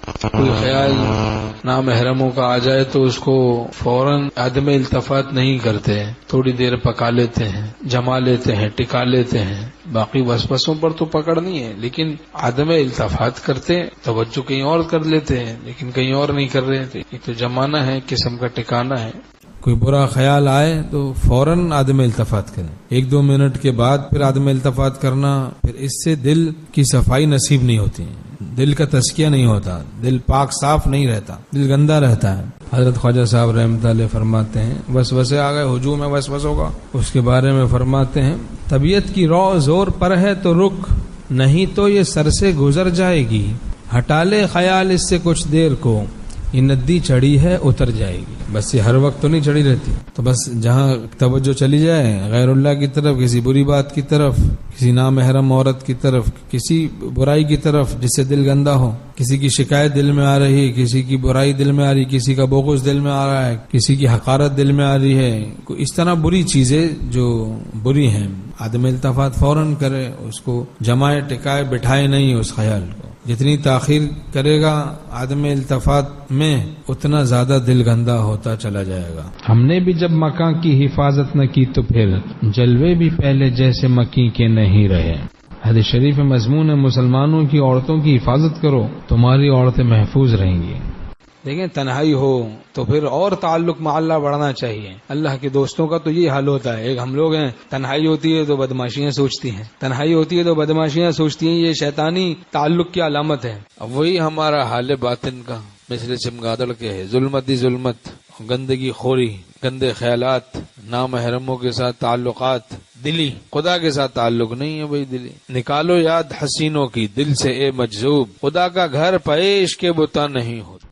کوئی خیال نامحرموں کا آ جائے تو اس کو فوراً عدم التفات نہیں کرتے، تھوڑی دیر پکا لیتے ہیں، جما لیتے ہیں، ٹکا لیتے ہیں، باقی وسوسوں پر تو پکڑ نہیں ہے، لیکن عدم التفات کرتے، توجہ کہیں اور کر لیتے ہیں لیکن کہیں اور نہیں کر رہے تھے، یہ تو جمانا ہے، قسم کا ٹکانا ہے۔ کوئی برا خیال آئے تو فوراً عدم التفات کریں، 1-2 منٹ کے بعد پھر عدم التفات کرنا، پھر اس سے دل کی صفائی نصیب نہیں ہوتی، دل کا تزکیہ نہیں ہوتا، دل پاک صاف نہیں رہتا، دل گندا رہتا ہے۔ حضرت خواجہ صاحب رحمۃ اللہ فرماتے ہیں وسوسے آ گئے، ہجوم ہے وسوسوں کا، اس کے بارے میں فرماتے ہیں طبیعت کی رو زور پر ہے تو رک، نہیں تو یہ سر سے گزر جائے گی، ہٹا لے خیال اس سے کچھ دیر کو، یہ ندی چڑھی ہے اتر جائے گی۔ بس یہ ہر وقت تو نہیں چڑھی رہتی، تو بس جہاں توجہ چلی جائے غیر اللہ کی طرف، کسی بری بات کی طرف، کسی نامحرم عورت کی طرف، کسی برائی کی طرف جس سے دل گندا ہو، کسی کی شکایت دل میں آ رہی ہے، کسی کی برائی دل میں آ رہی ہے، کسی کا بغض دل میں آ رہا ہے، کسی کی حقارت دل میں آ رہی ہے، اس طرح بری چیزیں جو بری ہیں، عدم التفات فوراً کرے، اس کو جمائے ٹکائے بٹھائے نہیں اس خیال کو۔ جتنی تاخیر کرے گا عدم التفات میں اتنا زیادہ دل گندا ہوتا چلا جائے گا۔ ہم نے بھی جب مکان کی حفاظت نہ کی تو پھر جلوے بھی پہلے جیسے مکی کے نہیں رہے۔ حدیث شریف میں مضمون ہے مسلمانوں کی عورتوں کی حفاظت کرو، تمہاری عورتیں محفوظ رہیں گی۔ دیکھیں تنہائی ہو تو پھر اور تعلق مع اللہ بڑھنا چاہیے۔ اللہ کے دوستوں کا تو یہ حال ہوتا ہے، ایک ہم لوگ ہیں تنہائی ہوتی ہے تو بدماشیاں سوچتی ہیں، تنہائی ہوتی ہے تو بدماشیاں سوچتی ہیں، یہ شیطانی تعلق کی علامت ہے۔ اب وہی ہمارا حال باطن کا مثل چمگادڑ کے ہے، ظلمت ہی ظلمت، گندگی خوری، گندے خیالات، نامحرموں کے ساتھ تعلقات، دلی خدا کے ساتھ تعلق نہیں ہے بھائی، دلی نکالو یاد حسینوں کی دل سے اے مجذوب، خدا کا گھر پیش کے بتا نہیں ہوتا۔